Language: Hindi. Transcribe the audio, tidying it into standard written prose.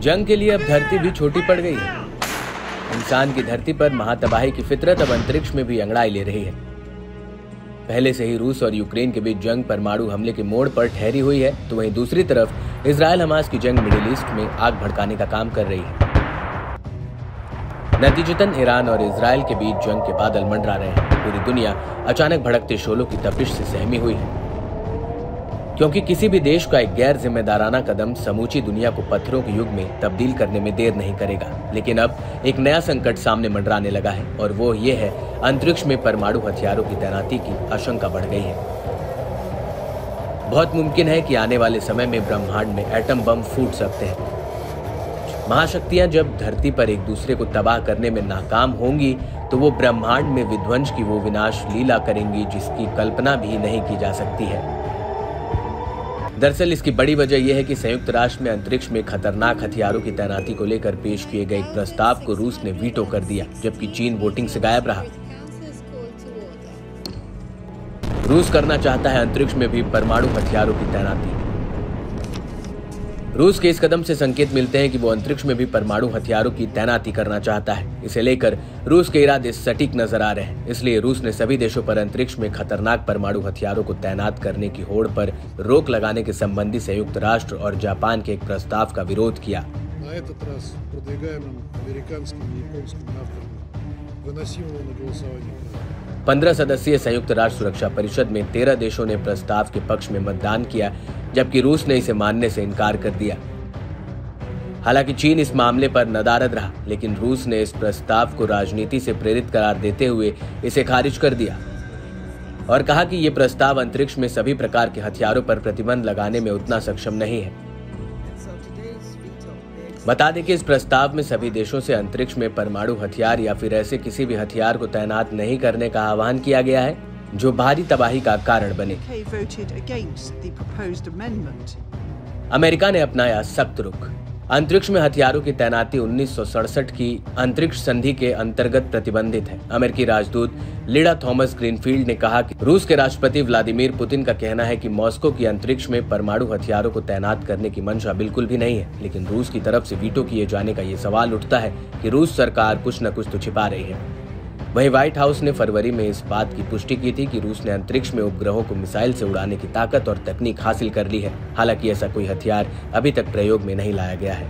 जंग के लिए अब धरती भी छोटी पड़ गई है। इंसान की धरती पर महातबाही की फितरत अब अंतरिक्ष में भी अंगड़ाई ले रही है। पहले से ही रूस और यूक्रेन के बीच जंग परमाणु हमले के मोड़ पर ठहरी हुई है, तो वहीं दूसरी तरफ इजराइल हमास की जंग मिडिल ईस्ट में आग भड़काने का काम कर रही है। नतीजतन ईरान और इजराइल के बीच जंग के बादल मंडरा रहे हैं। पूरी दुनिया अचानक भड़कते शोलों की तपिश से सहमी हुई है, क्योंकि किसी भी देश का एक गैर जिम्मेदाराना कदम समूची दुनिया को पत्थरों के युग में तब्दील करने में देर नहीं करेगा। लेकिन अब एक नया संकट सामने मंडराने लगा है, और वो ये है अंतरिक्ष में परमाणु हथियारों की तैनाती की आशंका बढ़ गई है। बहुत मुमकिन है कि आने वाले समय में ब्रह्मांड में एटम बम फूट सकते हैं। महाशक्तियां जब धरती पर एक दूसरे को तबाह करने में नाकाम होंगी, तो वो ब्रह्मांड में विध्वंस की वो विनाश लीला करेंगी जिसकी कल्पना भी नहीं की जा सकती है। दरअसल इसकी बड़ी वजह यह है कि संयुक्त राष्ट्र में अंतरिक्ष में खतरनाक हथियारों की तैनाती को लेकर पेश किए गए एक प्रस्ताव को रूस ने वीटो कर दिया, जबकि चीन वोटिंग से गायब रहा। रूस करना चाहता है अंतरिक्ष में भी परमाणु हथियारों की तैनाती। रूस के इस कदम से संकेत मिलते हैं कि वो अंतरिक्ष में भी परमाणु हथियारों की तैनाती करना चाहता है। इसे लेकर रूस के इरादे सटीक नजर आ रहे हैं। इसलिए रूस ने सभी देशों पर अंतरिक्ष में खतरनाक परमाणु हथियारों को तैनात करने की होड़ पर रोक लगाने के संबंधी संयुक्त राष्ट्र और जापान के एक प्रस्ताव का विरोध किया। 15 सदस्यीय संयुक्त राष्ट्र सुरक्षा परिषद में 13 देशों ने प्रस्ताव के पक्ष में मतदान किया, जबकि रूस ने इसे मानने से इनकार कर दिया। हालांकि चीन इस मामले पर नदारद रहा, लेकिन रूस ने इस प्रस्ताव को राजनीति से प्रेरित करार देते हुए इसे खारिज कर दिया और कहा कि यह प्रस्ताव अंतरिक्ष में सभी प्रकार के हथियारों पर प्रतिबंध लगाने में उतना सक्षम नहीं है। बता दें कि इस प्रस्ताव में सभी देशों से अंतरिक्ष में परमाणु हथियार या फिर ऐसे किसी भी हथियार को तैनात नहीं करने का आह्वान किया गया है जो भारी तबाही का कारण बने। अमेरिका ने अपनाया सख्त रुख। अंतरिक्ष में हथियारों की तैनाती 1967 की अंतरिक्ष संधि के अंतर्गत प्रतिबंधित है। अमेरिकी राजदूत लिडा थॉमस ग्रीनफील्ड ने कहा कि रूस के राष्ट्रपति व्लादिमीर पुतिन का कहना है कि मॉस्को की अंतरिक्ष में परमाणु हथियारों को तैनात करने की मंशा बिल्कुल भी नहीं है, लेकिन रूस की तरफ से वीटो किए जाने का ये सवाल उठता है कि रूस सरकार कुछ न कुछ तो छिपा रही है। वहीं व्हाइट हाउस ने फरवरी में इस बात की पुष्टि की थी कि रूस ने अंतरिक्ष में उपग्रहों को मिसाइल से उड़ाने की ताकत और तकनीक हासिल कर ली है। हालांकि ऐसा कोई हथियार अभी तक प्रयोग में नहीं लाया गया है।